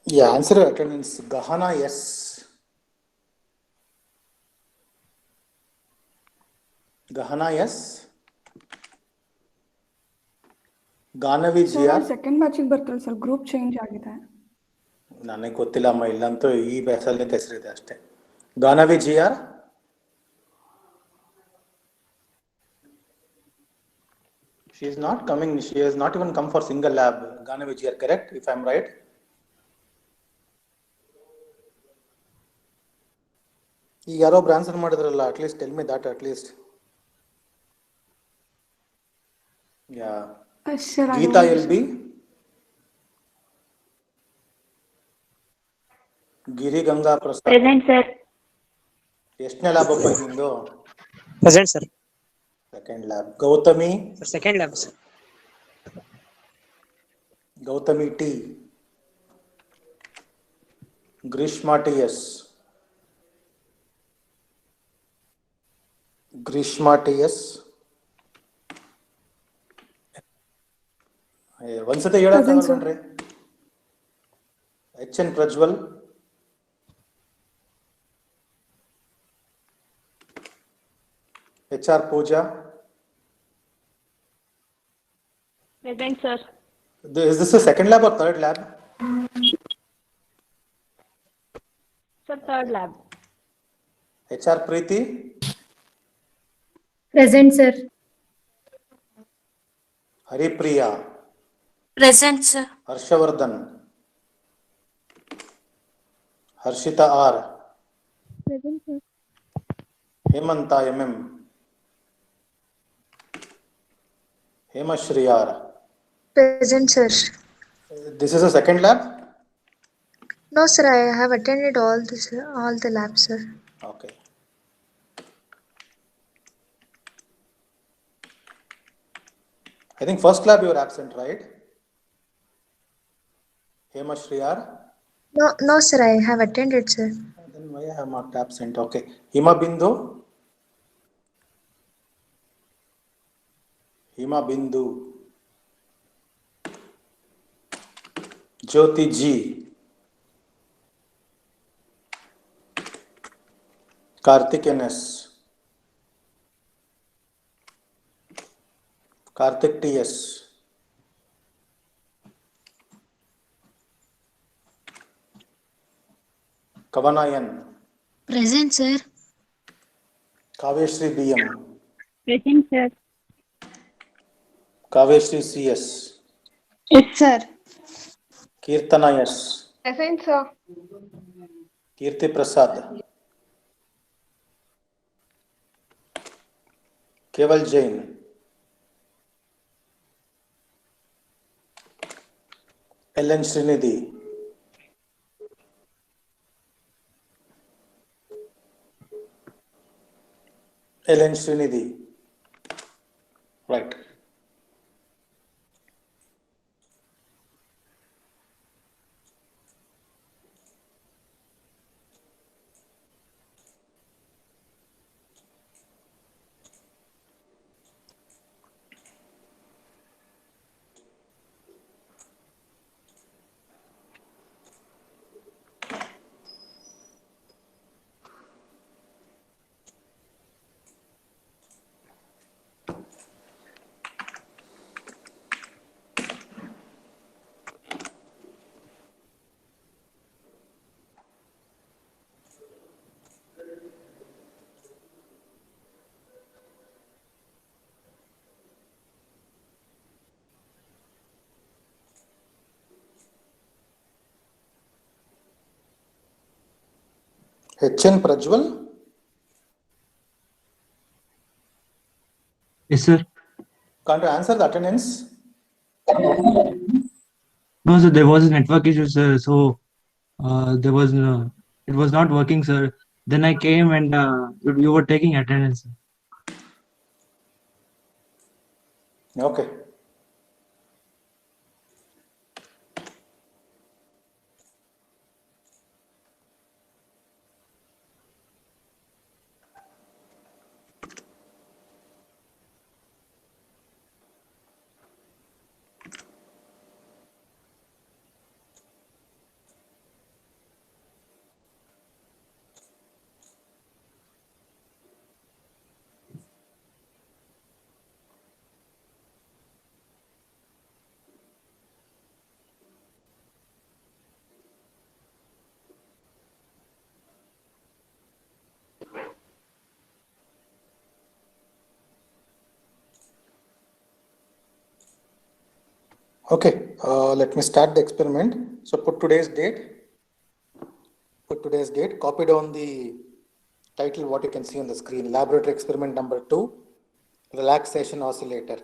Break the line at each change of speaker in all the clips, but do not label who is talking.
Yeah, answer attendance. Gahana, yes. Gahana, yes. Ganavi
sir
GR.
Second ಬ್ಯಾಚಿಗೆ ಬರ್ತಾರೆ sir, group change ಆಗಿದೆ.
ನನಗೆ ಗೊತ್ತಿಲ್ಲಮ್ಮ, ಇಲ್ಲಂತೂ ಈ ಬ್ಯಾಚಲ್ಲಿ ಹೆಸರಿದೆ ಅಷ್ಟೇ. Ganavi GR. She is not coming. She has not even come for single lab. Ganavi GR, correct? If I'm right. ಈಗ ಯಾರೊಬ್ರು answer ಮಾಡಿದ್ರಲ್ಲ, at least tell me that at least. Yeah
sir
Geetha L B, Giri Ganga Prasad.
Present sir.
ಎಷ್ಟನೇ lab ಅಪ್ಪ ನಿಂದು?
Present sir.
Second lab. Gautami
second lab sir.
Gautami T. Greeshma T S. Greeshma T S. ಒಂದ್ಸತಿ ಹೇಳಕ್ಕಾಗಲ್ಲ ನೋಡ್ರಿ. HN Prajwal. HR Pooja.
Present sir.
Is this a second lab or third lab?
Sir third lab.
HR Preethi.
Present, sir.
Haripriya.
Present, sir.
Harshvardhan. Harshita R.
Present sir.
Hemanth MM. Hemashree R.
Present, sir.
This is a second lab?
No, sir. I have attended all the labs, sir.
Okay. I think first lab you were absent, right? Hemashri R.
No, sir. I have attended, sir.
Then why I have marked absent? Okay. Hima Bindu. Hima Bindu. Jyoti G. Karthik NS. Karthik TS. Kavana N.
Present, sir.
Kaveshri BM.
Present sir.
Kaveshri CS.
Yes, sir.
Kirtana S.
Present, sir.
Kirti Prasad. Keval Jain. Ellen Srinidhi. Ellen Srinidhi. Right. HN Prajwal.
Yes, sir.
Can't you answer the attendance?
No, sir, there was a network issue, sir. So there was it was not working, sir. Then I came and you were taking attendance.
Okay. Okay, let me start the experiment. So put today's date, copy down the title, what you can see on the screen. Laboratory experiment number 2, relaxation oscillator.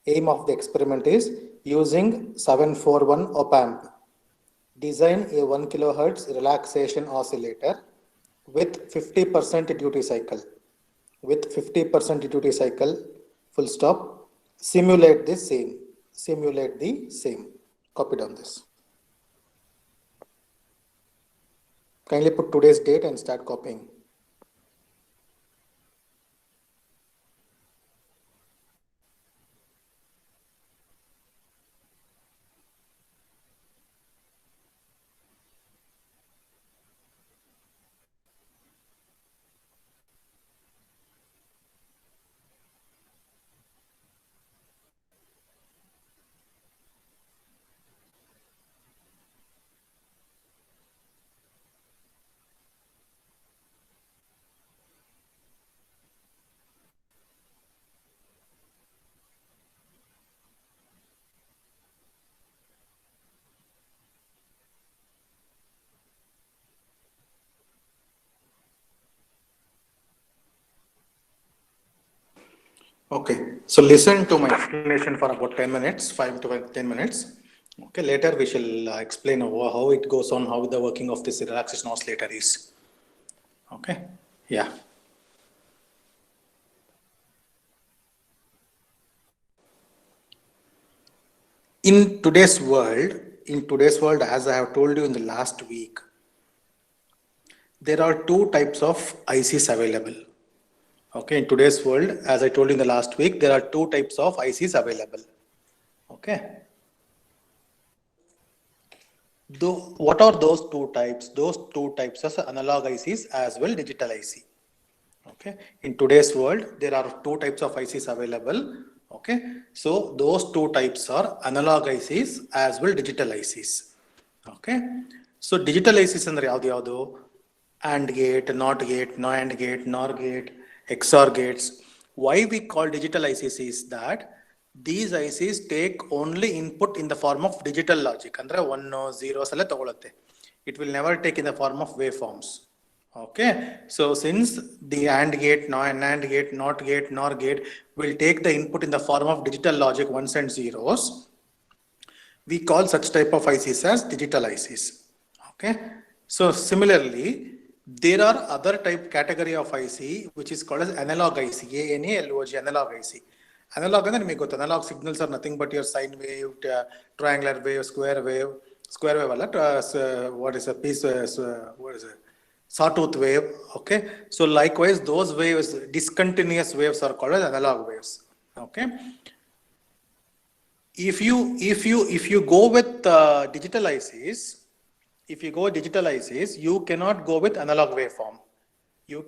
Aim of the experiment is using 741 op-amp. Design a 1 kilohertz relaxation oscillator with 50% duty cycle. Full stop. Simulate the same. Copy down this. Kindly put today's date and start copying. Okay, so listen to my explanation for about 10 minutes, 5 to 10 minutes. Okay, later we shall explain how it goes on, how the working of this relaxation oscillator is. Okay, yeah. In today's world, as I have told you in the last week, there are two types of ICs available. Okay, in today's world, as I told you in the last week, there are two types of ICs available. Okay. What are those two types? Those two types are analog ICs as well digital IC. Okay. In today's world, there are two types of ICs available. Okay. So those two types are analog ICs as well digital ICs. Okay. So digital ICs andre yadu AND gate, NOT gate, NAND gate, NOR gate, XOR gates. Why we call digital ICs is that these ICs take only input in the form of digital logic. Andre 1, 0 sala tagolutte. It will never take in the form of waveforms. Okay. So since the AND gate, NAND gate, NOT gate, NOR gate will take the input in the form of digital logic 1s and 0s, we call such type of ICs as digital ICs. Okay. So similarly, there are other type category of IC which is called as analog IC, ANALOG, analog IC. Analog analog signals are nothing but your sine wave, triangular wave, square wave, what is a piece, what is it? Sawtooth wave. Okay. So likewise, those waves, discontinuous waves are called as analog waves. Okay. If you go with digital ICs, you cannot go with analog waveform. You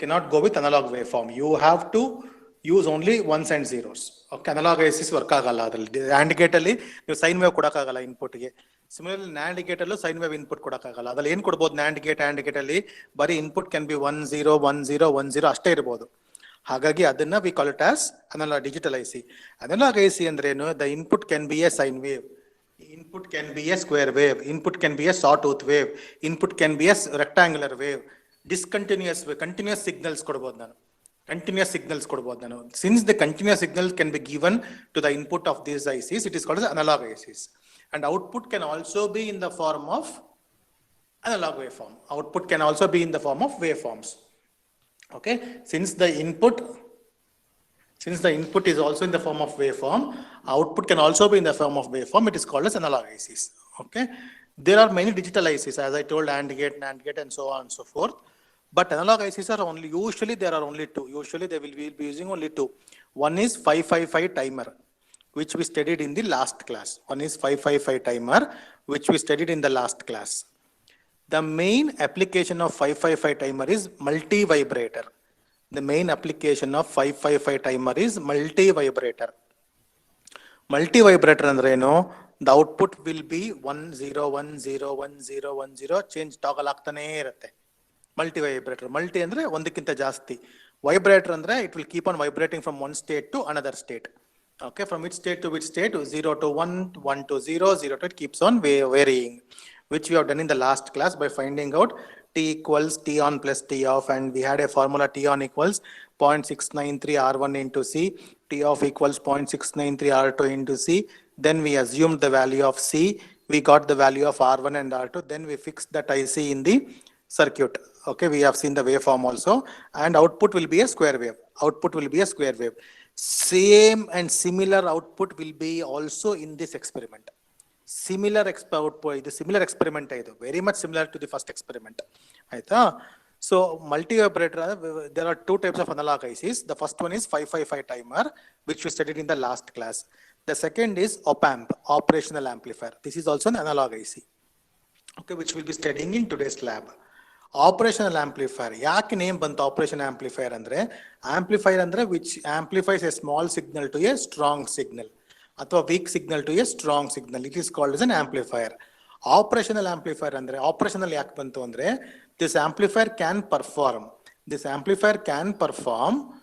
have to use only ones and zeros. Okay, analog ICs work agalla adralli. AND gate alli you sine wave kodakagalla input ge. Similarly, NAND gate allu sine wave input kodakagalla. Adralli ಏನು ಕೊಡಬಹುದು NAND gate ಅಲ್ಲಿ ಬರೀ input can be 1 0 1 0 1 0 ಅಷ್ಟೇ ಇರಬಹುದು. ಹಾಗಾಗಿ ಅದನ್ನ we call it as analog digital IC. Analog IC ಅಂದ್ರೆ ಏನು? The input can be a sine wave, input can be a square wave, input can be a sawtooth wave, input can be a rectangular wave, discontinuous wave, continuous signals ಕೊಡಬಹುದು ನಾನು. Since the continuous signal can be given to the input of these ICs, it is called as analog ICs. And output can also be in the form of analog waveform. Output can also be in the form of waveforms. Okay, since the input is also in the form of waveform, output can also be in the form of waveform. It is called as analog ICs. Okay, there are many digital ICs, as I told, AND gate, NAND gate, and so on and so forth. But analog ICs are usually there are only two. Usually they will be using only two. One is 555 timer, which we studied in the last class. The main application of 555 timer is multi-vibrator. Multi-vibrator ಅಂದ್ರೆ ಏನು? The output will be 1 0 1 0 1 0 1 0 change toggle ಆಗ್ತಾನೆ ಇರುತ್ತೆ. Multi-vibrator. Multi ಅಂದ್ರೆ ಒಂದಕ್ಕಿಂತ ಜಾಸ್ತಿ. Vibrator ಅಂದ್ರೆ it will keep on vibrating from one state to another state. Okay, from which state to which state? 0 to 1, 1 to 0, 0 to it keeps on varying, which we have done in the last class by finding out T equals T on plus T off, and we had a formula T on equals 0.693 R1 into C, T off equals 0.693 R2 into C. Then we assumed the value of C, we got the value of R1 and R2, then we fixed that IC in the circuit. Okay, we have seen the waveform also, and output will be a square wave. Output will be a square wave. Same and similar output will be also in this experiment. Similar output, the similar experiment, very much similar to the first experiment. So multi-operator, there are two types of analog ICs. The first one is 555 timer, which we studied in the last class. The second is op-amp, operational amplifier. This is also an analog IC, okay, which we'll be studying in today's lab. Operational amplifier. Yak name bantu operation amplifier andre? Amplifier andre which amplifies a small signal to a strong signal, or weak signal to a strong signal. It is called as an amplifier. Operational amplifier andre, operational yak bantu andre, this amplifier can perform. This amplifier can perform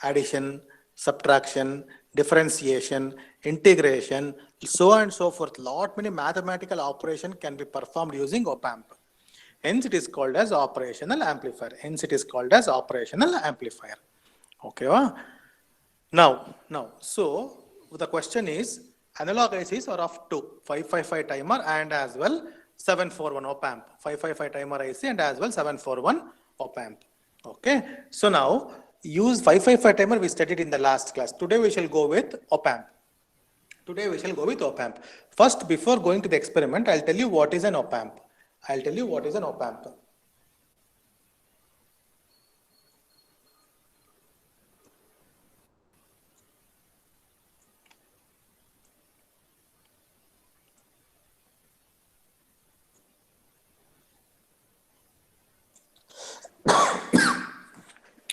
addition, subtraction, differentiation, integration, so on and so forth. Lot many mathematical operation can be performed using op-amp. Hence it is called as operational amplifier. Hence it is called as operational amplifier. Okay. Now, so the question is, analog ICs are of two, 555 timer and as well 741 op-amp. 555 timer IC and as well 741 op-amp. Okay. So now use 555 timer we studied in the last class. Today we shall go with op-amp. Today we shall go with op-amp. First, before going to the experiment, I'll tell you what is an op-amp. I'll tell you what is an op-amp.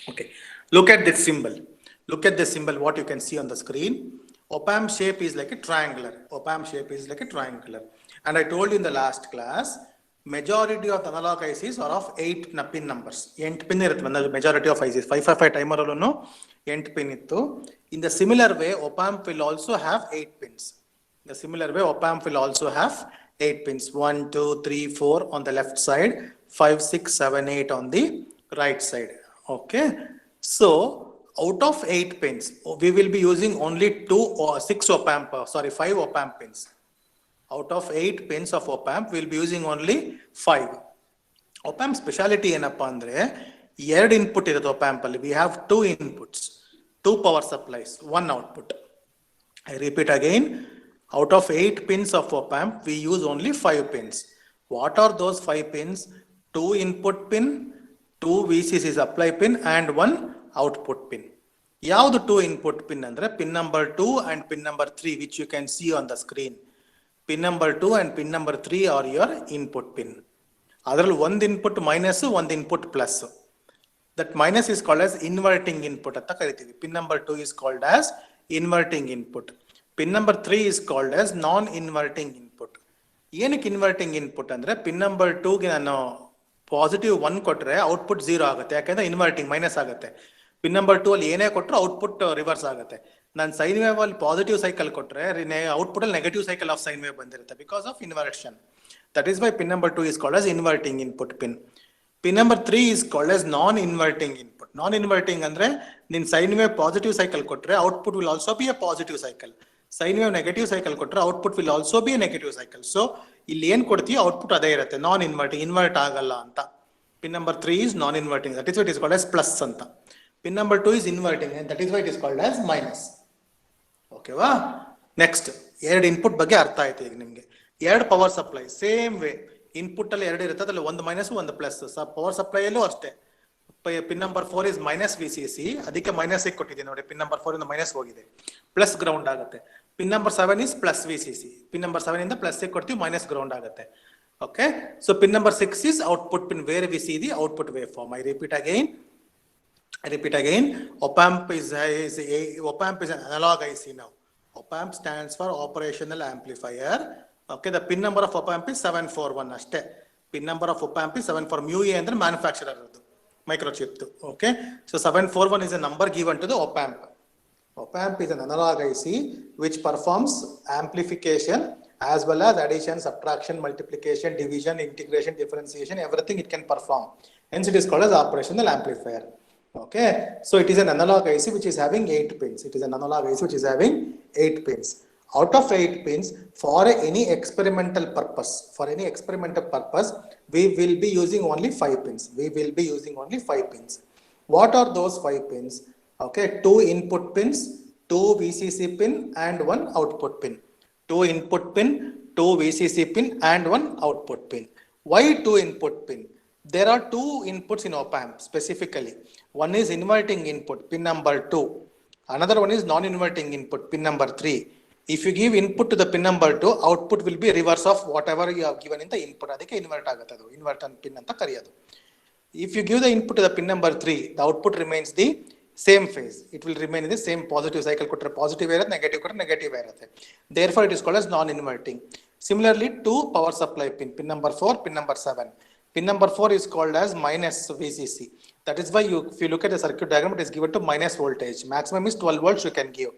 Okay, look at this symbol. Look at this symbol, what you can see on the screen. Op-amp shape is like a triangular. Op-amp shape is like a triangular. And I told you in the last class, majority of the analog ICs are of 8 pin numbers. 8 pin majority of ICs. 555 timer alone, 8 pin ittu. In the similar way, op-amp will also have 8 pins. In the similar way, op-amp will also have 8 pins. 1, 2, 3, 4 on the left side, 5, 6, 7, 8 on the right side. Okay. So out of 8 pins, we will be using only 5 op-amp pins. Out of 8 pins of op-amp, we will be using only 5. Op-amp speciality ಏನಪ್ಪಾ ಅಂದ್ರೆ 2 input ಇರುತ್ತೆ op-amp ಅಲ್ಲಿ. We have 2 inputs, 2 power supplies, 1 output. I repeat again, out of 8 pins of op-amp, we use only 5 pins. What are those 5 pins? 2 input pin, 2 VCC supply pin and 1 output pin. ಯಾವುದು 2 input pin ಅಂದ್ರೆ pin number 2 and pin number 3, which you can see on the screen. Pin number 2 and pin number 3 are your input pin. Adral one input minus, one input plus. That minus is called as inverting input. Pin number 2 is called as inverting input. Pin number 3 is called as non-inverting input. Yenik inverting input andre pin number 2 ಗೆ ನಾನು positive 1 ಕೊಟ್ರೆ output 0 ಆಗುತ್ತೆ. ಯಾಕಂದ್ರೆ inverting minus ಆಗುತ್ತೆ. Pin number 2 ಅಲ್ಲಿ ಏನೇ ಕೊಟ್ಟರು output reverse ಆಗುತ್ತೆ. ನಾನು ಸೈನ್ ವೇವ್ ಅಲ್ಲಿ ಪಾಸಿಟಿವ್ ಸೈಕಲ್ ಕೊಟ್ರೆ ಔಟ್ಪುಟ್ ಅಲ್ಲಿ negative cycle of sine wave ಬಂದಿರುತ್ತೆ because of inversion. That is why pin number 2 is called as inverting input pin. Pin number 3 is called as non-inverting input. Non-inverting ಅಂದ್ರೆ ನಿನ್ sine wave positive cycle ಕೊಟ್ರೆ output will also be a positive cycle. Sine wave negative cycle ಕೊಟ್ರೆ output will also be a negative cycle. So ಇಲ್ಲಿ ಏನ್ ಕೊಡ್ತೀವಿ output ಅದೇ ಇರುತ್ತೆ, non inverting, invert ಆಗಲ್ಲ ಅಂತ. Pin number 3 is non-inverting, that is why it is called as plus anta. Pin number 2 is inverting and that is why it is called as minus. Okay va? Next, ಎರಡು input ಬಗ್ಗೆ ಅರ್ಥ ಆಯ್ತು ಈಗ ನಿಮಗೆ. ಎರಡು power supply same way, input ಅಲ್ಲಿ ಎರಡು ಇರುತ್ತೆ, ಅದ್ರಲ್ಲಿ ಒಂದು ಮೈನಸ್ ಒಂದು ಪ್ಲಸ್. ಪವರ್ ಸಪ್ಲೈ ಅಲ್ಲೂ ಅಷ್ಟೇ. Pin number 4 is minus VCC, ಅದಕ್ಕೆ ಮೈನಸ್ ಕೊಟ್ಟಿದ್ದೀನಿ ನೋಡಿ. ಪಿನ್ ನಂಬರ್ 4 ಇಂದ ಮೈನಸ್ ಹೋಗಿದೆ, ಪ್ಲಸ್ ಗ್ರೌಂಡ್ ಆಗುತ್ತೆ. Pin number 7 is plus VCC. Pin number 7 ಇಂದ ಪ್ಲಸ್ ಕೊಡ್ತೀವಿ, ಮೈನಸ್ ಗ್ರೌಂಡ್ ಆಗುತ್ತೆ. Okay, so pin number 6 is output pin, where we see the output waveform. I repeat again. Op-amp is an analog IC now. Op-amp stands for operational amplifier. Okay, the pin number of op-amp is 741 ashte. Pin number of op-amp is 74. Mu A andre manufacturer microchip. Okay, so 741 is a number given to the op-amp. Op-amp is an analog IC which performs amplification as well as addition, subtraction, multiplication, division, integration, differentiation, everything it can perform. Hence it is called as operational amplifier. Okay, so it is an analog IC which is having 8 pins. It is an analog IC which is having 8 pins. Out of 8 pins, for any experimental purpose, we will be using only 5 pins. What are those 5 pins? Okay, 2 input pins, 2 VCC pin and 1 output pin. 2 input pin, 2 VCC pin and 1 output pin. Why 2 input pin? There are 2 inputs in op-amp specifically. One is inverting input, pin number 2. Another one is non-inverting input, pin number 3. If you give input to the pin number 2, output will be reverse of whatever you have given in the input. Adike invert agatadu. Invert pin anta kariyadu. If you give the input to the pin number 3, the output remains the same phase. It will remain in the same positive cycle. Positive irutte, negative irutte. Therefore, it is called as non-inverting. Similarly, to power supply pin, pin number 4, pin number 7. Pin number 4 is called as minus VCC. That is why if you look at the circuit diagram, it is given to minus voltage. Maximum is 12 volts you can give.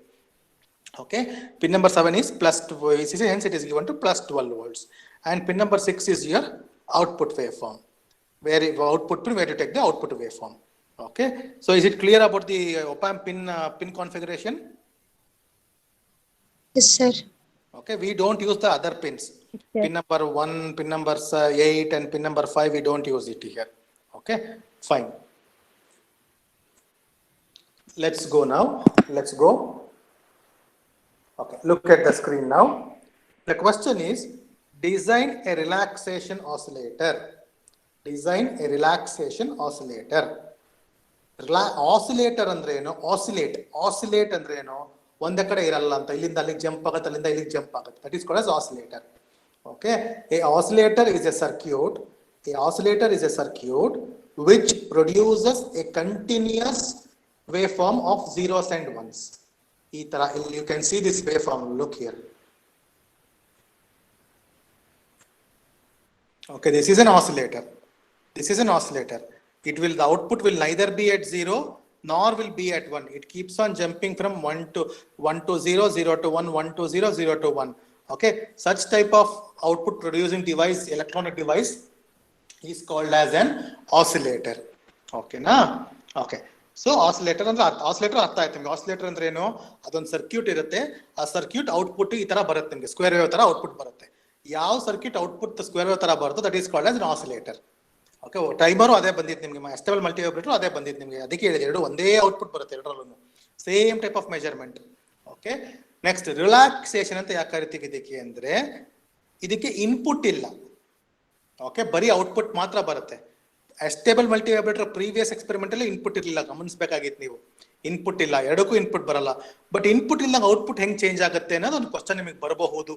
Okay, pin number 7 is plus VCC, hence it is given to plus 12 volts. And pin number 6 is your output waveform. Where you take the output waveform. Okay, so is it clear about the op-amp pin configuration?
Yes, sir.
Okay, we don't use the other pins. Pin number 1, pin number 8 and pin number 5, we don't use it here. Okay, fine. Let's go now. Okay, look at the screen now. The question is, design a relaxation oscillator. Oscillator andre eno, oscillate andre eno, ಒಂದೇ ಕಡೆ ಇರಲ್ಲ ಅಂತ, ಇಲ್ಲಿಂದ ಅಲ್ಲಿಗೆ jump ಆಗುತ್ತೆ, ಅಲ್ಲಿಂದ ಇಲ್ಲಿಗೆ jump ಆಗುತ್ತೆ. That is called as oscillator. Okay, a oscillator is a circuit which produces a continuous waveform of zeros and ones. You can see this waveform, look here. Okay, this is an oscillator. The output will neither be at 0 nor will be at 1. It keeps on jumping from 1 to 0, 0 to 1, 1 to 0, 0 to 1. Okay, such type of output producing device, electronic device, is called as an oscillator. Okay, na? Okay. So oscillator ಅಂದ್ರೆ ಅರ್ಥ ಆಯ್ತು ನಿಮಗೆ. Oscillator ಅಂದ್ರೆ ಏನು? ಅದೊಂದು circuit ಇರುತ್ತೆ, ಆ circuit output ಈ ತರ ಬರುತ್ತೆ, ನಿಮಗೆ ಸ್ಕ್ವೇರ್ ವೇವ್ ತರ ಔಟ್ಪುಟ್ ಬರುತ್ತೆ. ಯಾವ ಸರ್ಕ್ಯೂಟ್ ಔಟ್ಪುಟ್ ಸ್ಕ್ವೇರ್ ವೇವ್ ತರ ಬರುತ್ತೋ that is called as an oscillator. Okay, timer ಅದೇ ಬಂದಿತ್ತು ನಿಮಗೆ, ಅಸ್ಟೇಬಲ್ ಮಲ್ಟಿವೈಬ್ರೇಟರ್ ಅದೇ ಬಂದಿತ್ತು ನಿಮಗೆ. ಅದಕ್ಕೆ ಹೇಳಿದೆ, ಎರಡು ಒಂದೇ ಔಟ್ಪುಟ್ ಬರುತ್ತೆ ಎರಡರಲ್ಲೂ, same type of measurement. Okay, next relaxation ಅಂತ ಯಾಕೆ ಕರಿತೀವಿ ಇದಕ್ಕೆ ಅಂದ್ರೆ, ಇದಕ್ಕೆ ಇನ್ಪುಟ್ ಇಲ್ಲ. ಓಕೆ, ಬರೀ ಔಟ್ಪುಟ್ ಮಾತ್ರ ಬರುತ್ತೆ. ಅಸ್ಟೇಬಲ್ ಮಲ್ಟಿವೈಬ್ರೇಟರ್ ಪ್ರೀವಿಯಸ್ ಎಕ್ಸ್ಪೆರಿಮೆಂಟ್ ಅಲ್ಲಿ ಇನ್ಪುಟ್ ಇರಲಿಲ್ಲ, ಗಮನಿಸಬೇಕಾಗಿತ್ತು ನೀವು. ಇನ್ಪುಟ್ ಇಲ್ಲ, ಎರಡಕ್ಕೂ ಇನ್ಪುಟ್ ಬರಲ್ಲ. ಬಟ್ ಇನ್ಪುಟ್ ಇಲ್ಲಂಗೆ ಔಟ್ಪುಟ್ ಹೆಂಗ್ ಚೇಂಜ್ ಆಗುತ್ತೆ ಅನ್ನೋದು ಒಂದು ಕ್ವಶನ್ ನಿಮಗೆ ಬರಬಹುದು.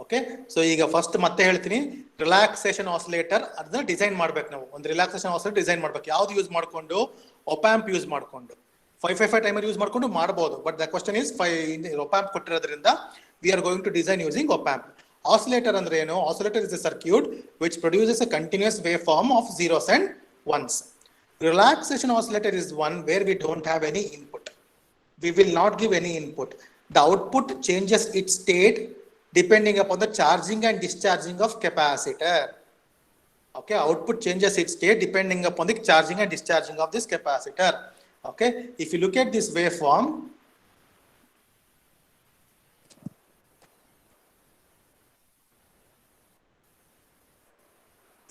ಓಕೆ, ಸೊ ಈಗ ಫಸ್ಟ್ ಮತ್ತೆ ಹೇಳ್ತೀನಿ, ರಿಲ್ಯಾಕ್ಸೇಷನ್ ಆಸಿಲೇಟರ್ ಅದನ್ನ ಡಿಸೈನ್ ಮಾಡ್ಬೇಕು ನಾವು. ಒಂದು ರಿಲ್ಯಾಕ್ಸೇಷನ್ ಆಸಿಲೇಟರ್ ಡಿಸೈನ್ ಮಾಡ್ಬೇಕು. ಯಾವ್ದು ಯೂಸ್ ಮಾಡ್ಕೊಂಡು? op-amp ಯೂಸ್ ಮಾಡ್ಕೊಂಡು, 555 ಟೈಮರ್ ಯೂಸ್ ಮಾಡ್ಕೊಂಡು ಮಾಡಬಹುದು. But the question is op-amp ಕೊಟ್ಟಿರೋದ್ರಿಂದ we are going to design using op-amp. Oscillator ಅಂದ್ರೆ ಏನು? Oscillator is a circuit which produces a continuous waveform of zeros and ones. Relaxation oscillator is one where we don't have any input. We will not give any input. The output changes its state depending upon the charging and discharging of capacitor. Okay, output changes its state depending upon the charging and discharging of this capacitor. Okay, if you look at this waveform,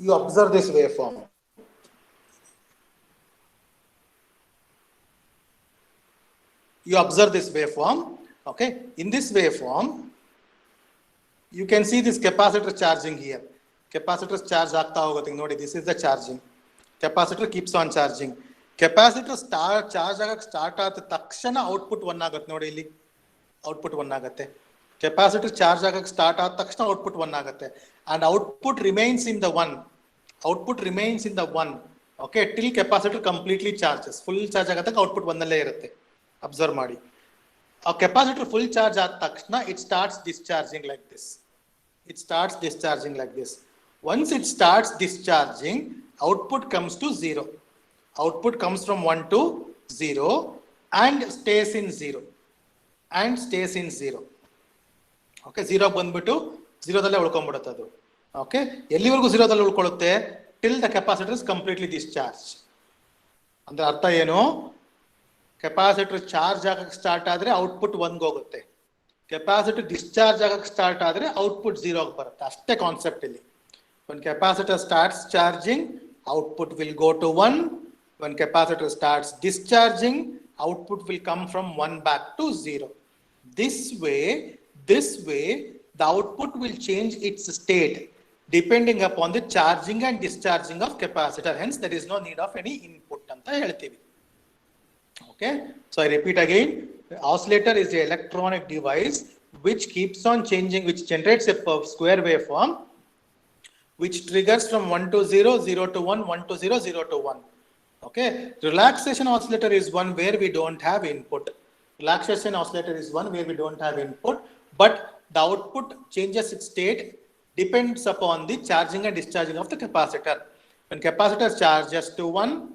you observe this waveform. Okay, in this waveform you can see this capacitor charging here. Capacitor charge ಆಗ್ತಾ ಹೋಗುತ್ತೆ ನೋಡಿ. This is the charging. Capacitor keeps on charging. Capacitor charge ಆಗಕ್ಕೆ start ಆದ ತಕ್ಷಣ output 1 ಆಗುತ್ತೆ ನೋಡಿ. ಇಲ್ಲಿ output 1 ಆಗುತ್ತೆ. Capacitor charge ಆಗಕ್ಕೆ ಸ್ಟಾರ್ಟ್ ಆದ ತಕ್ಷಣ ಔಟ್ಪುಟ್ 1 ಆಗುತ್ತೆ. And output remains in the 1. Okay, till capacitor completely charges. Full charge ಆಗತ್ತೆ, output 1 ಅಲ್ಲೇ ಇರುತ್ತೆ. ಅಬ್ಸರ್ವ್ ಮಾಡಿ. A capacitor full charge ಆದ ತಕ್ಷಣ it starts discharging like this. Once it starts discharging, output comes to 0. Output comes from 1 to 0 and stays in 0. and stays in 0. Okay, 0 ಬಂದ್ಬಿಟ್ಟು 0 ದಲ್ಲೇ ಉಳ್ಕೊಂಡ್ಬಿಡುತ್ತೆ ಅದು. Okay, ಎಲ್ಲಿವರೆಗೂ 0 ದಲ್ಲಿ ಉಳ್ಕೊಳ್ಳುತ್ತೆ? till the capacitor is completely discharged. ಅಂದ್ರೆ ಅರ್ಥ ಏನು? Capacitor charge ಆಗಕ್ಕೆ start ಆದ್ರೆ output 1 ಹೋಗುತ್ತೆ, ಕೆಪಾಸಿಟರ್ ಡಿಸ್ಚಾರ್ಜ್ ಆಗಕ್ಕೆ ಸ್ಟಾರ್ಟ್ ಆದ್ರೆ ಔಟ್ಪುಟ್ 0 ಬರುತ್ತೆ. ಅಷ್ಟೇ ಕಾನ್ಸೆಪ್ಟ್ ಇಲ್ಲಿ. when capacitor starts charging, output will go to 1. when capacitor starts discharging, output will come from 1 back to 0. This way the output will change its state depending upon the charging and discharging of capacitor. Hence there is no need of any input anta heltivi. Okay, so I repeat again, the oscillator is the electronic device which keeps on changing, which generates a square waveform which triggers from 1 to 0, 0 to 1, 1 to 0, 0 to 1. Okay, relaxation oscillator is one where we don't have input. Relaxation oscillator is one where we don't have input, but the output changes its state depends upon the charging and discharging of the capacitor. When capacitor charges to 1,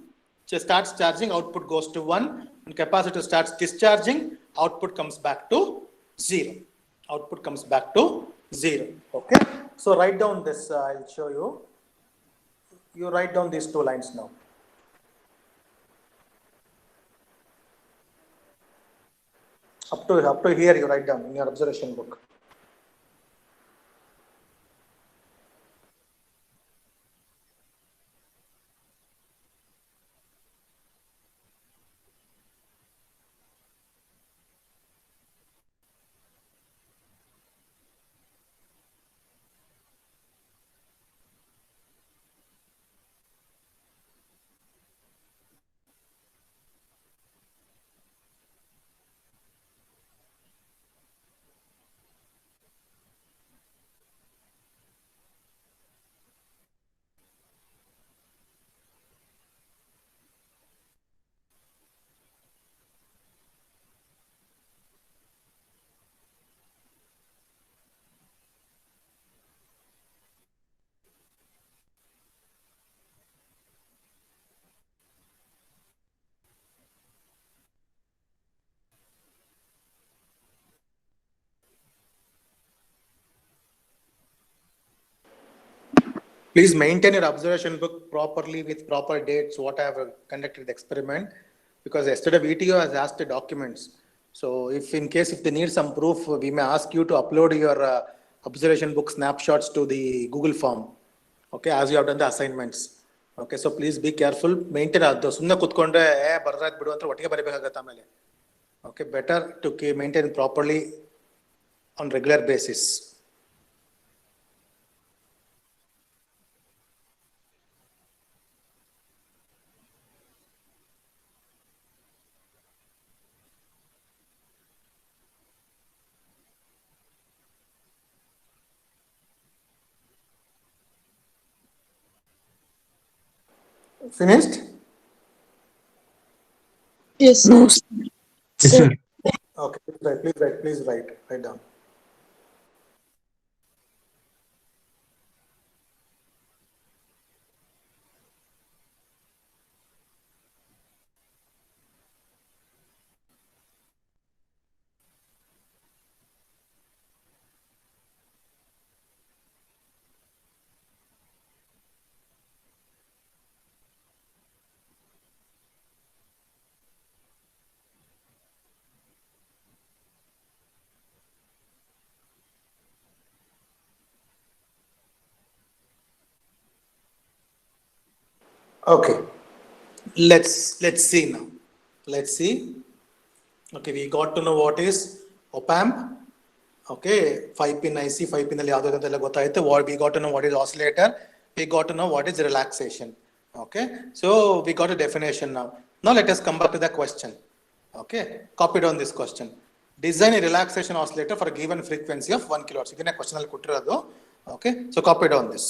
starts charging, output goes to 1. When capacitor starts discharging, output comes back to 0. Output comes back to 0. Okay, so write down this. I'll show you. You write down these two lines now. Up to here you write down in your observation book. Please maintain your observation book properly with proper dates, what I have conducted the experiment, because yesterday VTO has asked the documents. So if in case if they need some proof, we may ask you to upload your observation book snapshots to the Google form. Okay, as you have done the assignments. Okay, so please be careful, maintain ಅದು ಸುಮ್ಮನೆ ಕೂತ್ಕೊಂಡ್ರೆ ಬರ್ದಾಕ್ ಬಿಡು ಅಂತ ಒಟ್ಟಿಗೆ ಬರೀಬೇಕಾಗತ್ತೆ ಆಮೇಲೆ. Okay, better to maintain properly on regular basis. Finished?
Yes, sir.
Yes, sir.
Okay, please write down. Okay, let's see now. Let's see. Okay, we got to know what is op-amp. Okay, 5-pin IC, 5-pin ಅಲ್ಲಿ ಯಾವುದು ಅಂತ ಎಲ್ಲ ಗೊತ್ತಾಯ್ತು. We got to know what is oscillator. We got to know what is relaxation. Okay, so we got a definition now. Now let us come back to the question. Okay, copy down this question. Design a relaxation oscillator for a given frequency of 1 kilohertz. ಇದನ್ನ question ಅಲ್ಲಿ ಕೊಟ್ಟಿರೋದು. Okay, so copy down this.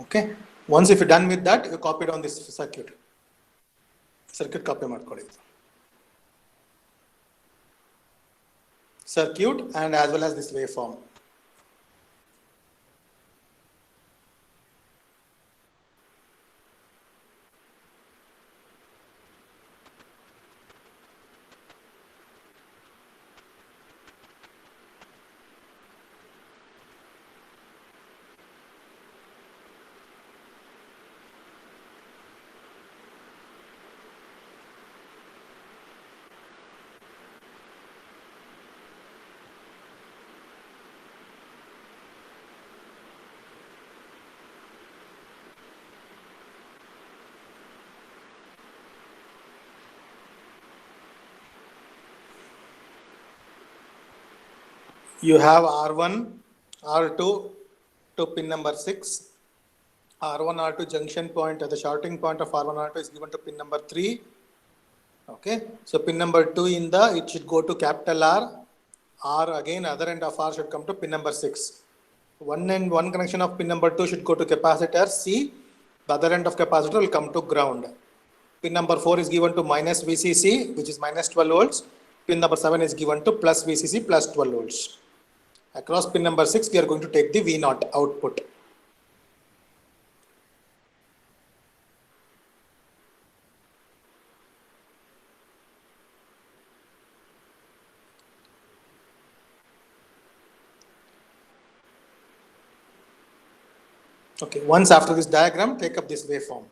Okay, once if you're done with that, you copy down this circuit copy ಮಾಡ್ಕೊಳ್ಳಿ. circuit and as well as this waveform. You have R1, R2 to pin number 6. R1, R2 junction point, the shorting point of R1, R2 is given to pin number 3. Okay, so pin number 2 it should go to capital R. R again, other end of R should come to pin number 6. One connection of pin number 2 should go to capacitor C. The other end of capacitor will come to ground. Pin number 4 is given to minus VCC, which is minus 12 volts. Pin number 7 is given to plus VCC, plus 12 volts. Across pin number 6, we are going to take the V0 output. Okay, once after this diagram, take up this waveform.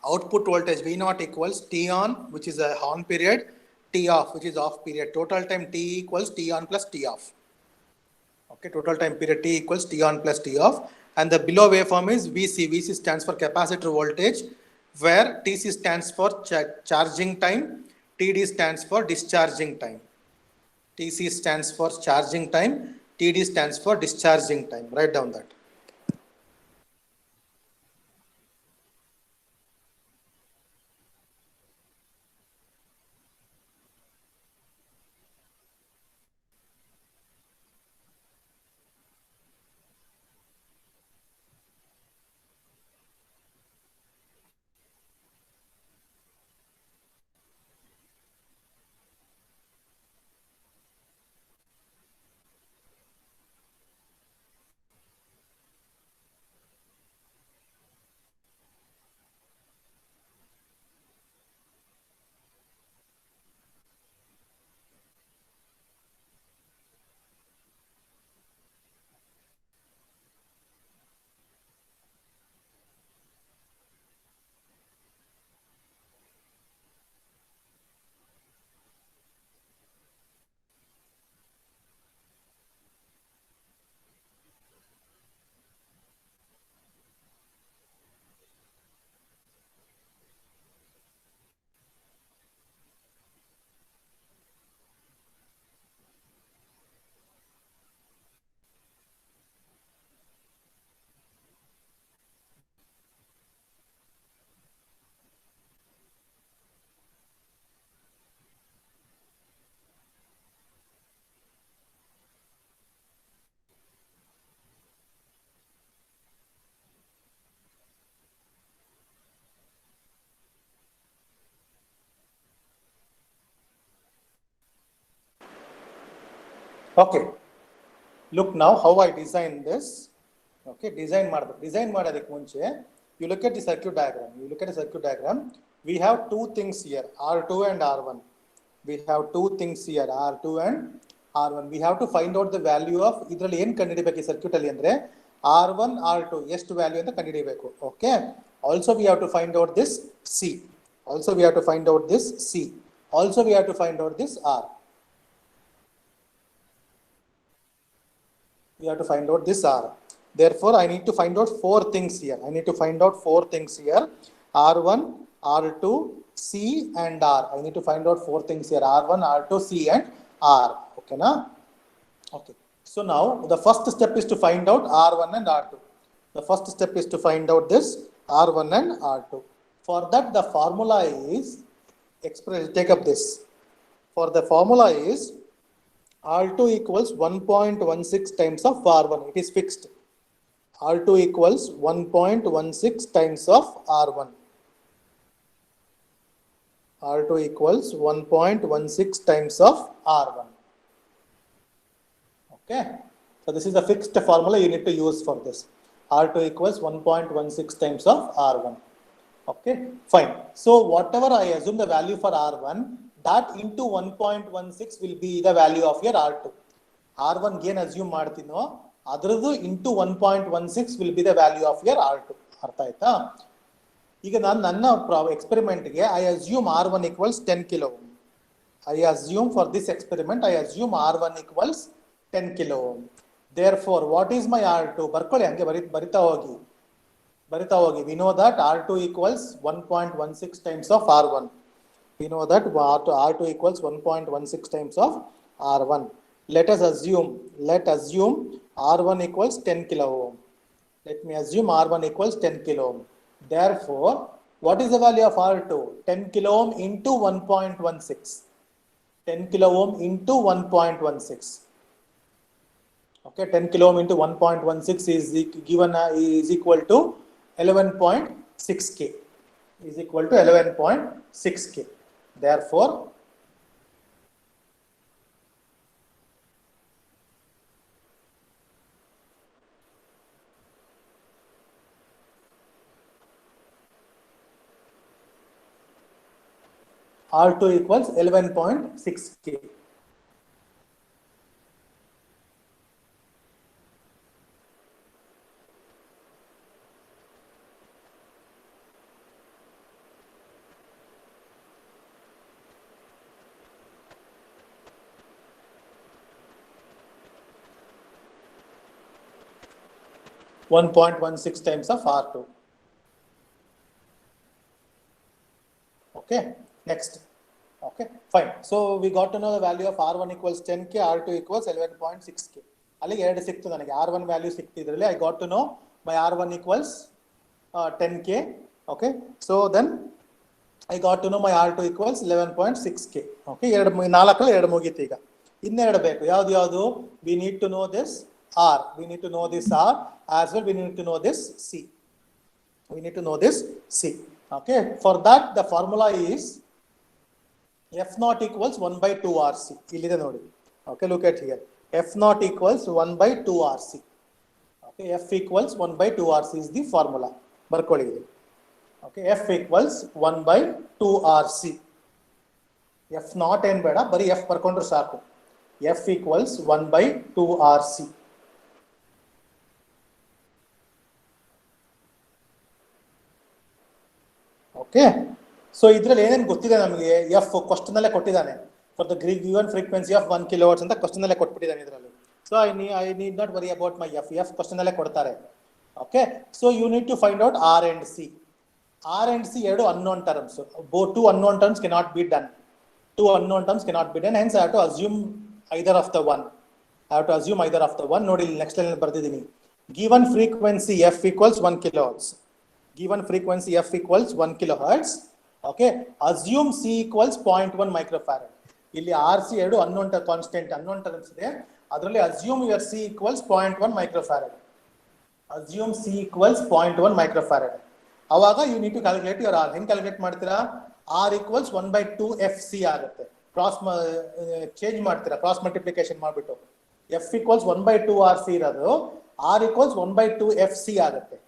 Output voltage V0 equals T on, which is a on period, T off, which is off period. Total time T equals T on plus T off. Okay, total time period T equals T on plus T off. And the below waveform is VC. VC stands for capacitor voltage, where TC stands for charging time, TD stands for discharging time. TC stands for charging time, TD stands for discharging time. Write down that. Okay, look now how I designed this. Okay, design madadಕ್ಕೆ ಮುಂಚೆ you look at the circuit diagram. We have two things here, R2 and R1. We have two things here, R2 and R1. We have to find out the value of ಇದರಲ್ಲಿ ಏನು ಕಂಡುಹಿಡಿಯಬೇಕು ಈ circuit ಅಲ್ಲಿ ಅಂದ್ರೆ R1 R2 ಎಷ್ಟು value ಅಂತ ಕಂಡುಹಿಡಿಯಬೇಕು. Okay, also we have to find out this C. Also we have to find out this C. Also we have to find out this R. We have to find out this R. Therefore, I need to find out four things here. R1, R2, C and R. I need to find out four things here. R1, R2, C and R. Okay, na? Okay. So now the first step is to find out R1 and R2. The first step is to find out this R1 and R2. For that, the formula is take up this. For the formula is R2 equals 1.16 times of R1. It is fixed. R2 equals 1.16 times of R1. R2 equals 1.16 times of R1. Okay, so this is the fixed formula you need to use for this. R2 equals 1.16 times of R1. Okay, fine. So whatever I assume the value for R1, that into 1.16 will be the value of your R2. R1 gain assume ಮಾಡ್ತೀನೋ ಅದರದ್ದು into 1.16 will be the value of your R2. ಅರ್ಥ ಆಯ್ತಾ? ಈಗ ನಾನು ನನ್ನ ಎಕ್ಸ್ಪೆರಿಮೆಂಟ್ಗೆ I assume R1 equals 10 kilo ohm. I assume for this experiment, I assume R1 equals 10 kilo ohm. Therefore, what is my R2? ಬರ್ಕೊಳ್ಳಿ ಹಂಗೆ ಬರಿತಾ ಹೋಗಿ. We know that R2 equals 1.16 times of R1. We know that R2 equals 1.16 times of R1. Let assume R1 equals 10 kilo ohm. Let me assume R1 equals 10 kilo ohm. Therefore, what is the value of R2? 10 kilo ohm into 1.16. 10 kilo ohm into 1.16. Okay, 10 kilo ohm into 1.16 is given is equal to 11.6k. Is equal to 11.6k. Therefore, R2 equals 11.6k. (1.16 times of R2). Okay, next. Okay, fine. So we got to know the value of R1 equals 10k, R2 equals 11.6k. ಅಲ್ಲಿಗೆ ಎರಡು ಸಿಕ್ತು ನನಗೆ R1 value ಸಿಕ್ತಿದ್ರಲ್ಲಿ I got to know my R1 equals 10k. Okay, so then I got to know my R2 equals 11.6k. Okay, ನಾಲ್ಕರಲ್ಲಿ ಎರಡು ಮುಗೀತು. ಈಗ ಇನ್ನೆರಡು ಬೇಕು. ಯಾವುದು we need to know this R, we need to know this R, as well we need to know this C. We need to know this C. Okay, for that the formula is F naught equals 1 by 2 RC. ಇಲ್ಲಿದೆ ನೋಡಿ. Okay, look at here. F naught equals 1 by 2 RC. Okay, F equals 1 by 2 RC is the formula. ಬರ್ಕೊಳ್ಳಿ ಇದು. Okay, F equals 1 by 2 RC. F naught ಏನು ಬೇಡ, ಬರೀ F ಬರ್ಕೊಂಡ್ರೆ ಸಾಕು. F equals 1 by 2 RC. Okay, so ಇದರಲ್ಲಿ ಏನೇನು ಗೊತ್ತಿದೆ ನಮಗೆ? ಎಫ್ ಕ್ವಶನ್ ಅಲ್ಲೇ ಕೊಟ್ಟಿದ್ದಾನೆ. For the given frequency of 1 kilowatts ಅಂತ ಕ್ವಶನ್ ಅಲ್ಲೇ ಕೊಟ್ಬಿಟ್ಟಿದ್ದಾನೆ ಇದರಲ್ಲಿ. So I need not worry about my F question ಅಲ್ಲೇ ಕೊಡ್ತಾರೆ. Okay, so you need to find out R and C. R and C ಎರಡು unknown terms. Two unknown terms cannot be done. Hence I have to assume either of the one. ನೋಡಿ, next line ಬರ್ತಿದ್ದೀನಿ. Given frequency F equals 1 kilohertz. Given frequency f equals 1 kilohertz. Okay, assume c equals 0.1 microfarad. ಇಲ್ಲಿ RC ಎರಡು unknown terms ಇದೆ. ಅದರಲ್ಲಿ assume your c equals 0.1 microfarad. Assume c equals 0.1 microfarad. ಅವಾಗ you need to calculate your R. ಹೆಂಗೆ calculate ಮಾಡ್ತೀರಾ? R equals 1 by 2 FC ಆಗುತ್ತೆ. Change ಮಾಡ್ತೀರಾ, cross multiplication ಮಾಡಿಬಿಟ್ಟು. F equals 1 by 2 RC ಇರೋದು R equals 1 by 2 FC ಆಗುತ್ತೆ.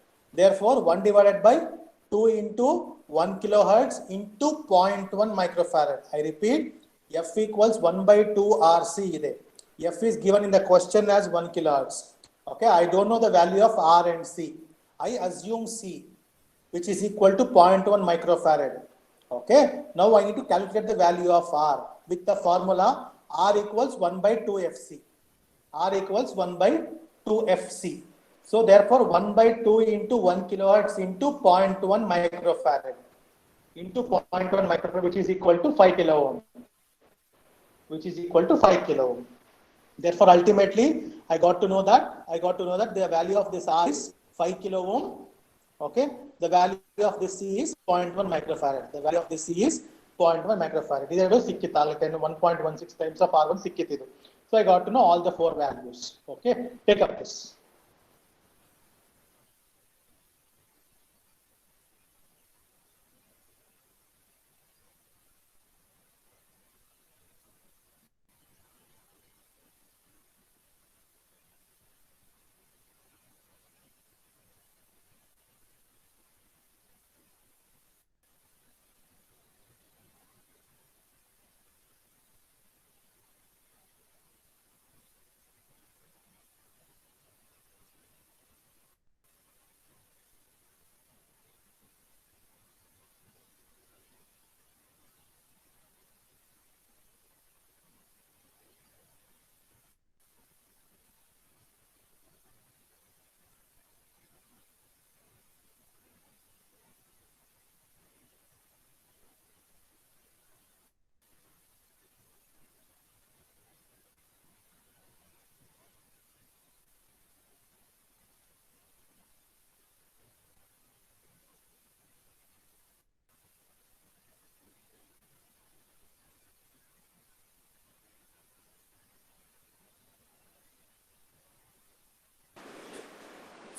Therefore, 1 divided by 2 into 1 kilohertz into 0.1 microfarad. I repeat, F equals 1 by 2 RC. F is given in the question as 1 kilohertz. Okay, I don't know the value of R and C. I assume C, which is equal to 0.1 microfarad. Okay, now I need to calculate the value of R with the formula R equals 1 by 2 FC. R equals 1 by 2 FC. So therefore 1 by 2 into 1 kilohertz into 0.1 microfarad into 0.1 microfarad, which is equal to 5 kilo ohm. Therefore ultimately I got to know that the value of this R is 5 kilo ohm. Okay, the value of this C is 0.1 microfarad. Idu sikkita 1.16 times of R1 sikkitidu. So I got to know all the four values. Okay, take up this.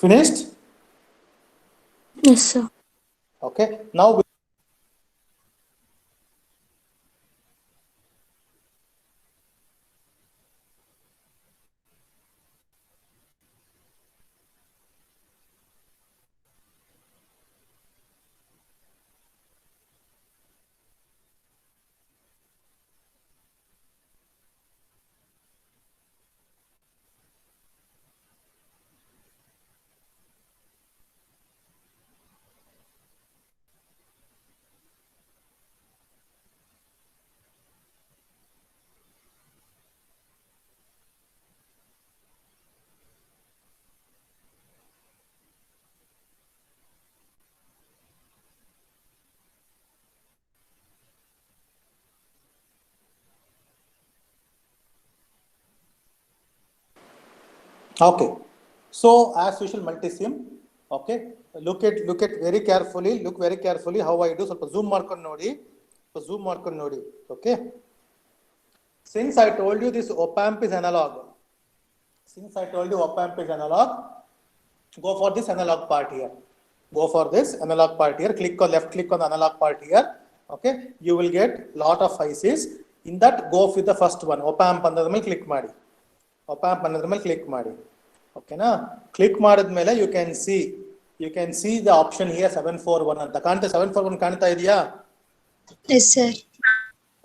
Finished?
Yes, sir.
Okay. Now okay. So as usual, multisim. Okay. Look at very carefully. Look very carefully how I do. So zoom ಮಾಡ್ಕೊಂಡು ನೋಡಿ. Zoom ಮಾಡ್ಕೊಂಡು ನೋಡಿ. Okay. Since I told you this op-amp is analog. Since I told you op-amp is analog, go for this analog part here. Go for this analog part here. Click on left click on the analog part here. Okay. You will get lot of ICs. In that, go with the first one. Op-amp ಅನ್ನೋದ್ರ ಮೇಲೆ click ಮಾಡಿ. Op-amp ಅನ್ನೋದ್ರ ಮೇಲೆ click ಮಾಡಿ. Okay na? Click ಮಾಡಿದ್ಮೇಲೆ you can see the option here 741 ಅಂತ ಕಾಣ್ತಾ 741 ಕಾಣ್ತಾ ಇದೆಯಾ?
Yes, sir.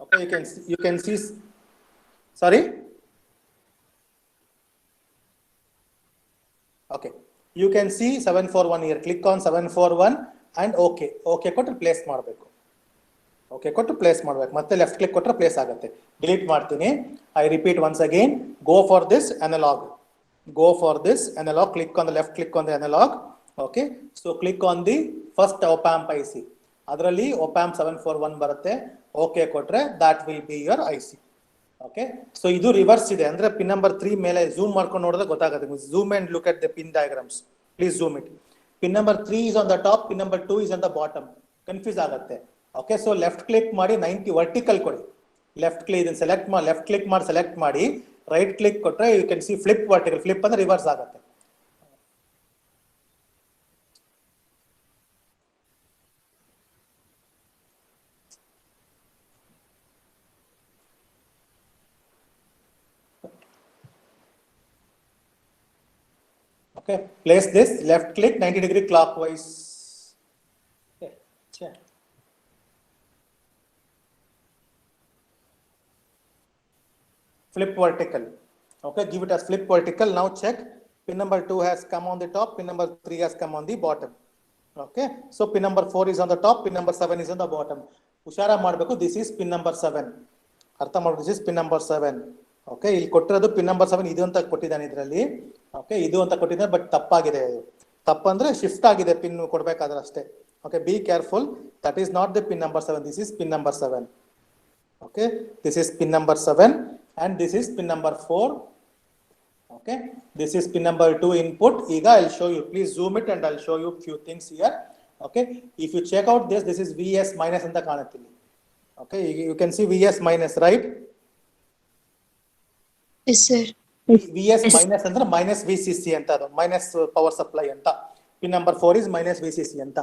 Okay, you can see. Sorry. Okay, you can see 741 here. Click on 741 and okay ಕೊಟ್ಟು ಪ್ಲೇಸ್ ಮಾಡಬೇಕು. Okay ಕೊಟ್ಟು ಪ್ಲೇಸ್ ಮಾಡಬೇಕು. ಮತ್ತೆ ಲೆಫ್ಟ್ ಕ್ಲಿಕ್ ಕೊಟ್ಟರೆ ಪ್ಲೇಸ್ ಆಗುತ್ತೆ. ಡಿಲೀಟ್ ಮಾಡ್ತೀನಿ. I repeat once again. Go for this analog. Go for this analog. Click on the left click on the analog. Okay, so click on the first op-amp IC. ಅದರಲ್ಲಿ op-amp 741 ಬರುತ್ತೆ. Okay ಕೊಟ್ರೆ that will be your IC. Okay, so ಇದು reverse ಇದೆ ಅಂದ್ರೆ pin number 3 ಮೇಲೆ zoom ಮಾಡ್ಕೊಂಡು ನೋಡಿದ್ರೆ ಗೊತ್ತಾಗುತ್ತೆ. Zoom and look at the pin diagrams. Please zoom it. Pin number 3 is on the top, pin number 2 is on the bottom. Confuse ಆಗುತ್ತೆ. Okay, so left click ಮಾಡಿ 90 vertical ಕೊಡಿ. Left click ಇದನ್ನ select ಮಾಡಿ left click ಮಾಡಿ select ಮಾಡಿ right click ಕೊಟ್ರೆ you can see flip vertical. Flip ಅಂದ್ರೆ reverse ಆಗುತ್ತೆ. Okay, place this left click 90-degree clockwise. Okay, check. Flip vertical. Okay, give it as flip vertical. Now check. Pin number 2 has come on the top. Pin number 3 has come on the bottom. Okay, so pin number 4 is on the top. Pin number 7 is on the bottom. Hushara ಮಾಡಬೇಕು. This is pin number 7. ಅರ್ಥ ಮಾಡ್ಬೇಕು. This is pin number 7. Okay, ಇಲ್ಲಿ ಕೊಟ್ಟಿರೋದು pin number 7 ಇದು ಅಂತ ಕೊಟ್ಟಿದ್ದಾನೆ ಇದರಲ್ಲಿ. Okay, ಇದು ಅಂತ ಕೊಟ್ಟಿದ್ದಾನೆ ಬಟ್ ತಪ್ಪಾಗಿದೆ. ತಪ್ಪಂದ್ರೆ ಶಿಫ್ಟ್ ಆಗಿದೆ ಪಿನ್ ಕೊಡಬೇಕಾದ್ರೆ ಅಷ್ಟೇ. Okay, be careful. That is not the pin number 7. This is pin number 7. Okay, this is pin number 7 and this is pin number 4. Okay, this is pin number 2 input. ಈಗ I'll show you. Please zoom it and I'll show you few things here. Okay, if you check out this is VS minus ಅಂತ ಕಾಣುತ್ತೆ. Okay, you can see VS minus, right?
Yes, sir.
VS minus ಅಂದ್ರೆ minus VCC ಅಂತ, ಅದು minus power supply ಅಂತ. Pin number 4 is minus VCC ಅಂತ.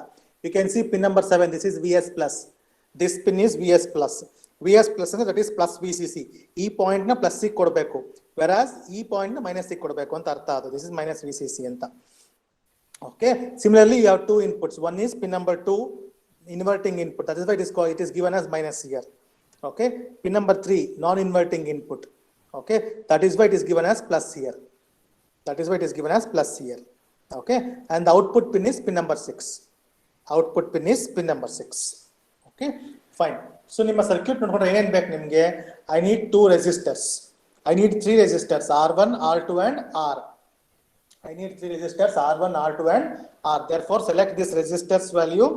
You can see pin number 7, this is VS plus. This pin is VS plus. VS plus ಅಂದ್ರೆ that is plus VCC. ಈ point ನ plus ಗೆ ಕೊಡಬೇಕು, whereas ಈ point ನ minus ಗೆ ಕೊಡಬೇಕು ಅಂತ ಅರ್ಥ ಅದು. This is minus VCC ಅಂತ. Okay, similarly you have two inputs. One is pin number 2 inverting input. That is why it is given as minus here. Okay, pin number 3 non-inverting input. Okay, that is why it is given as plus here. That is why it is given as plus here. Okay, and the output pin is pin number 6. Output pin is pin number 6. Okay, fine. So ನಿಮ್ಮ circuit ನೋಡ್ಕೊಂಡ್ರೆ ಏನೇನು ಬೇಕು ನಿಮಗೆ? I need 2 resistors. I need 3 resistors, R1, R2 and R. I need 3 resistors, R1, R2 and R. Therefore, select this resistors value.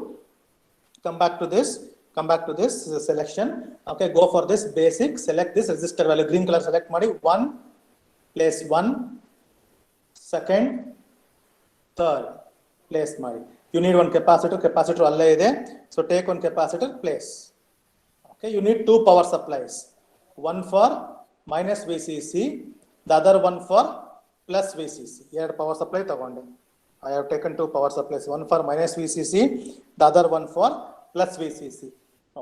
Come back to this selection. Okay, go for this basic. Select this resistor value. Green color select ಮಾಡಿ. 1, place 1. Second, third, place ಮಾಡಿ. You need one capacitor. Capacitor ಅಲ್ಲೇ ಇದೆ. So take one capacitor, place. Okay, you need 2 power supplies. One for minus VCC, the other one for plus VCC. ಎರಡು power supply ತಗೊಂಡೆ. I have taken two power supplies, one for minus VCC, the other one for plus VCC.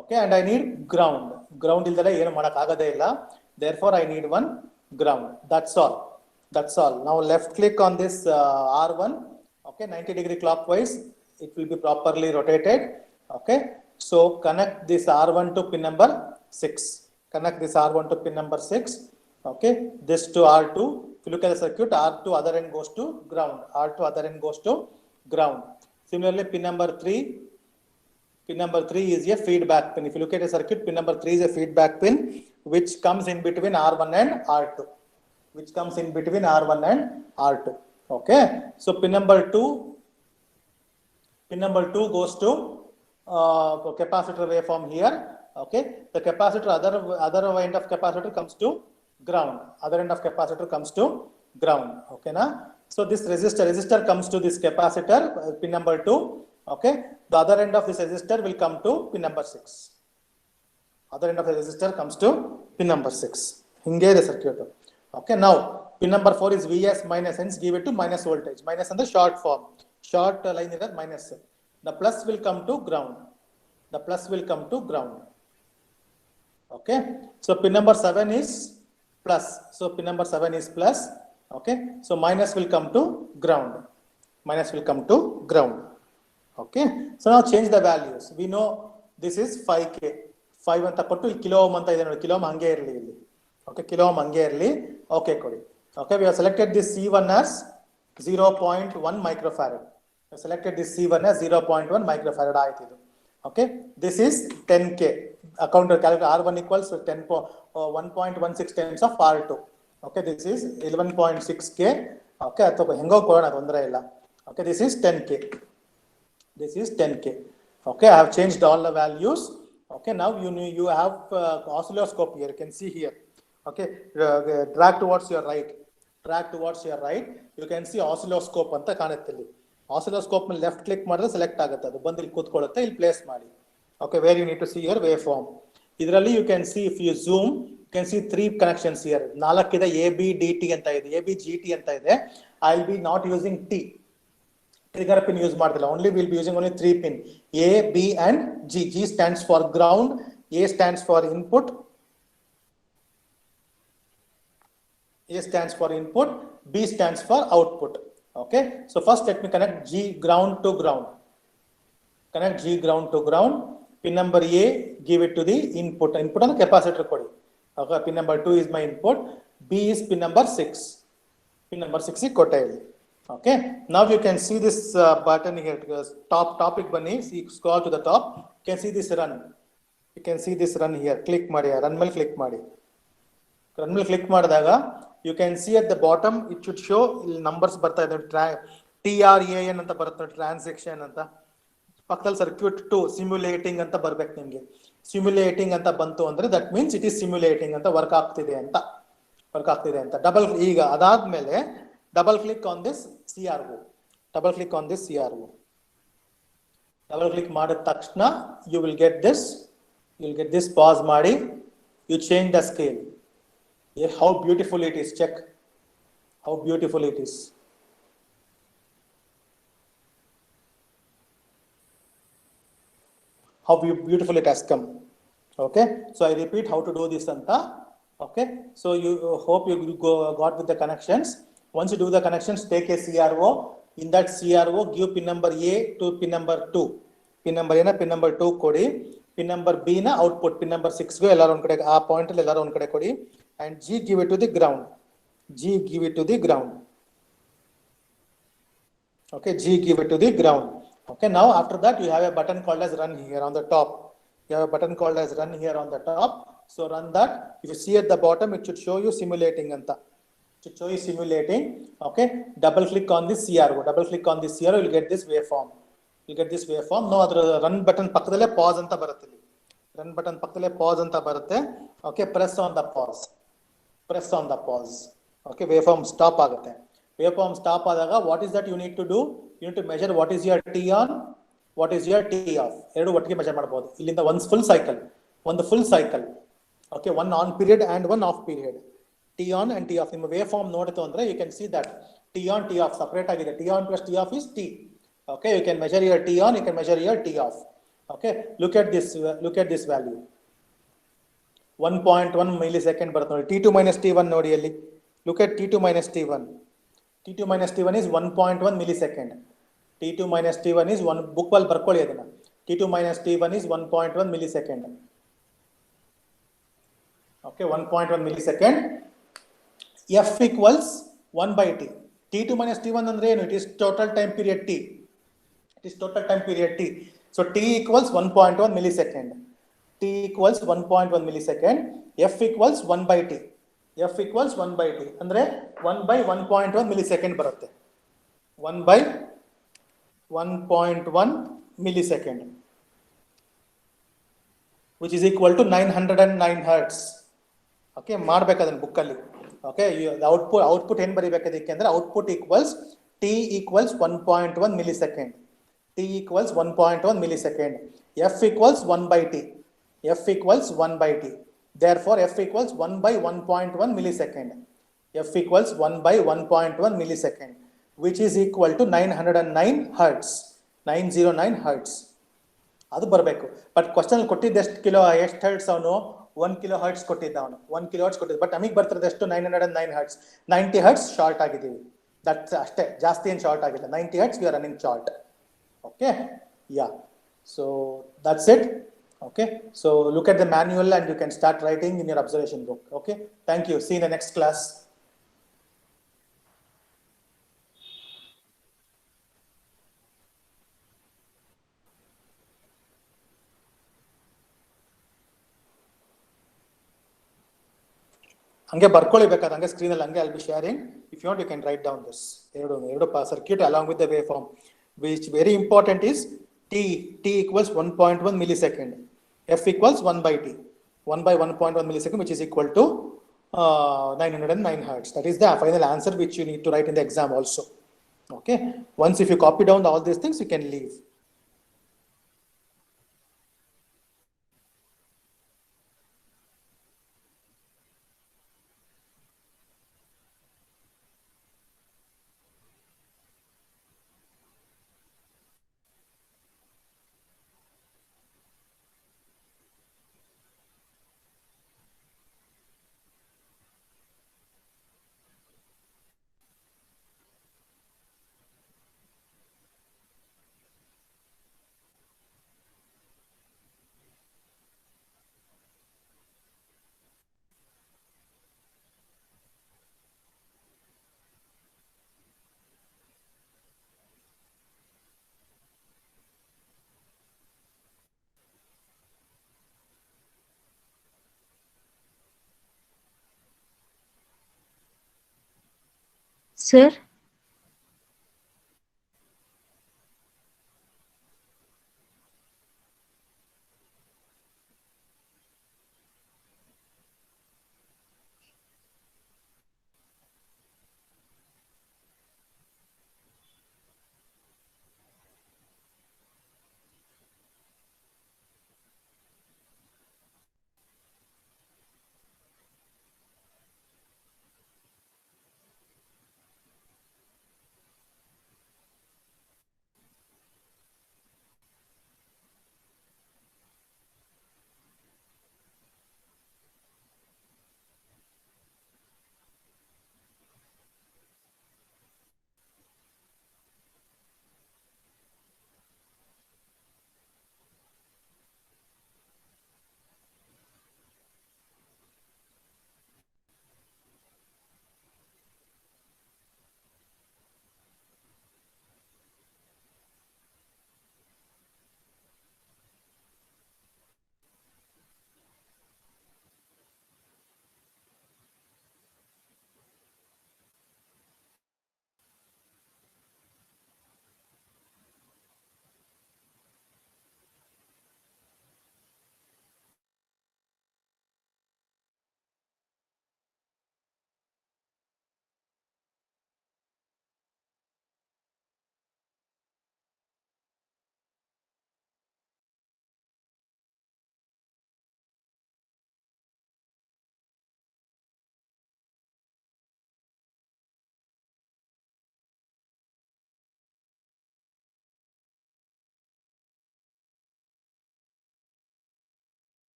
Okay, and I need ground. Ground ildale ಏನು ಮಾಡಕ್ ಆಗದೇ ಇಲ್ಲ. Therefore, I need one ground. That's all. That's all. Now left click on this R1. Okay, 90-degree clockwise. It will be properly rotated. Okay, so connect this R1 to pin number 6. Connect this R1 to pin number 6. Okay, this to R2. If you look at the circuit, R2 other end goes to ground. R2 other end goes to ground. Similarly, pin number 3. Pin number 3 is a feedback pin. If you look at a circuit, pin number 3 is a feedback pin which comes in between R1 and R2. Which comes in between R1 and R2. Okay, so pin number 2 goes to capacitor waveform here. Okay, the capacitor other end of capacitor comes to ground. Other end of capacitor comes to ground. Okay, na? So this resistor comes to this capacitor, pin number 2. Okay, the other end of this resistor will come to pin number 6. Other end of the resistor comes to pin number 6. Hinge the circuit. Okay, now pin number 4 is Vs minus, hence give it to minus voltage. Minus on the short form. Short line is minus. The plus will come to ground. The plus will come to ground. Okay, so pin number 7 is plus. So pin number 7 is plus. Okay, so minus will come to ground. Minus will come to ground. Okay, so now change the values. We know this is 5K. 5 anta kottu kilo ohm anta ide nodi, kilo ohm hange irli illi. Okay, kilo ohm hange irli. Okay, kodi. Okay, we have selected this C1 as 0.1 microfarad. We have selected this C1 as 0.1 microfarad aayithu idu. Okay, this is 10K. Account calculate R1 equals 1.16 times of R2. Okay, this is 11.6K. Okay, atho hengo kodona tondre illa. Okay, this is 10K. This is 10K. Okay, I have changed all the values. Okay, now you have oscilloscope here. You can see here. Okay, drag towards your right. Drag towards your right. You can see oscilloscope anta kanutte illi. Oscilloscope ಮೇಲೆ left click ಮಾಡಿದ್ರೆ select ಆಗುತ್ತೆ, ಅದು ಬಂದು ಇಲ್ಲಿ ಕೂತ್ಕೊಳ್ಳುತ್ತೆ, ಇಲ್ಲಿ place ಮಾಡಿ. Okay, where you need to see your waveform. ಇದರಲ್ಲಿ you can see, if you zoom, you can see 3 connections here. 4 ಇದೆ, ABDT ಅಂತ ಇದೆ, ABGT ಅಂತ ಇದೆ. I will be not using T. Trigger pin use ಮಾಡ್ತಿಲ್ಲ, only we will be using only 3 pin, A, B and G. G stands for ground, A stands for input, A stands for input, B stands for output. Okay, so first let me connect G ground to ground. Connect G ground to ground. Pin number A, give it to the input. Input on the capacitor kodi. Okay, pin number 2 is my input. B is pin number 6. Pin number 6 is kotail. Okay, now you can see this button here. Topic bunny. See, scroll to the top. You can see this run. You can see this run here. Click madi. Run mel click madi. Run mel click madadaga, you can see at the bottom it should show numbers ಬರ್ತಾ ಇದೆ. TRAN ಅಂತ ಬರುತ್ತೆ, transaction ಅಂತ. ಪಕ್ಕದಲ್ಲಿ circuit 2 ಸಿಮ್ಯುಲೇಟಿಂಗ್ ಅಂತ ಬರ್ಬೇಕು ನಿಮಗೆ. ಸಿಮ್ಯುಲೇಟಿಂಗ್ ಅಂತ ಬಂತು ಅಂದ್ರೆ that means it is simulating ಅಂತ ವರ್ಕ್ ಆಗ್ತಿದೆ ಅಂತ. ಡಬಲ್, ಈಗ ಅದಾದ್ಮೇಲೆ double click on this CRO. Double click on this CRO. Double click ಮಾಡಿದ ತಕ್ಷಣ you will get this. Pause ಮಾಡಿ, you change the scale. How beautiful it is. Check how beautiful it is. How beautiful it has come. Okay, so I repeat how to do this anta. Okay, so you hope you got with the connections. Once you do the connections, take a CRO. In that CRO, give pin number A to pin number 2. Pin number A na pin number 2 kodi. Pin number B na output pin number 6 go ellaru on kade, aa point alli ellaru on kade kodi. And G give it to the ground. Okay, G give it to the ground. Okay, now after that you have a button called as run here on the top. So run that. If you see at the bottom, it should show you simulating anta. Okay, double click on this CRO. You'll get this waveform. No other run button pakkadale pause anta barutte. Okay, press on the pause. Okay, waveform stop ಆಗುತ್ತೆ. Waveform stop ಆದಾಗ what is that you need to do? You need to measure what is your T on, what is your T off. ಎರಡು ಒಟ್ಟಿಗೆ measure ಮಾಡಬಹುದು. ಇಲ್ಲಿಂದ ಒಂದು full cycle. Okay, one on period and one off period. T on and T off. ನಿಮ್ಮ waveform ನೋಡಿತು ಅಂದ್ರೆ you can see that T T on, T off, separate agide. T on plus T off is T. Okay, you can measure your T on, you can measure your T off. Okay, look at this value. 1.1 millisecond ಬರುತ್ತೆ T2 minus T1 ನೋಡಿ ಅಲ್ಲಿ. Look at T2 minus T1. T2 minus T1 is 1.1 millisecond. T2 minus T1 is one book ಅಲ್ಲಿ ಬರ್ಕೊಳ್ಳಿ ಅದನ್ನ. T2 minus T1 is 1.1 millisecond. Okay, 1.1 millisecond. F equals 1 by T. T2 minus T1 ಅಂದ್ರೆ ಏನು? It is total time period T. It is total time period T. So T equals 1.1 millisecond. T equals 1.1 millisecond. F equals 1 by T. F equals 1 by T. ಅಂದ್ರೆ 1 by 1.1 millisecond ಬರುತ್ತೆ. 1 by 1.1 millisecond. Which is equal to 909 hertz. Okay, ಮಾಡಬೇಕು ಅದನ್ನ book ಅಲ್ಲಿ. Okay, the output ಏನು ಬರಿಬೇಕು ಅದಕ್ಕೆ ಅಂದ್ರೆ output equals T equals 1.1 millisecond. T equals 1.1 millisecond. F equals 1 by T. F equals 1 by T. Therefore, F equals 1 by 1.1 millisecond. F equals 1 by 1.1 millisecond, which is equal to 909 hertz. 909 hertz. ಅದು ಬರಬೇಕು. But question ಕೊಟ್ಟಿದ್ದ ಎಷ್ಟು hertz ಅವನು 1 kilo hertz ಕೊಟ್ಟಿದ್ದ ಅವನು 1 kilo hertz ಕೊಟ್ಟಿದ್ದ. But ನಮಗೆ ಬರ್ತಿರೋದು ಎಷ್ಟು 909 hertz. 90 hertz ಶಾರ್ಟ್ ಆಗಿದ್ದೀವಿ. ದಟ್ಸ್ ಅಷ್ಟೇ, ಜಾಸ್ತಿ ಏನು ಶಾರ್ಟ್ ಆಗಿಲ್ಲ. 90 hertz we are running short. Okay, yeah, so that's it. Okay, so look at the manual and you can start writing in your observation book. Okay, thank you. See you in the next class. ಹಂಗೆ ಬರ್ಕೊಳ್ಳಿ ಬೇಕಾದ್ರೆ ಹಂಗೆ screen ಅಲ್ಲಿ ಹಂಗೆ I'll be sharing. If you want you can write down this ಎರಡು circuit along with the waveform, which very important is T equals 1.1 millisecond. F equals 1 by T. 1 by 1.1 millisecond, which is equal to 909 hertz. That is the final answer which you need to write in the exam also. Okay, once if you copy down all these things you can leave.
Sir,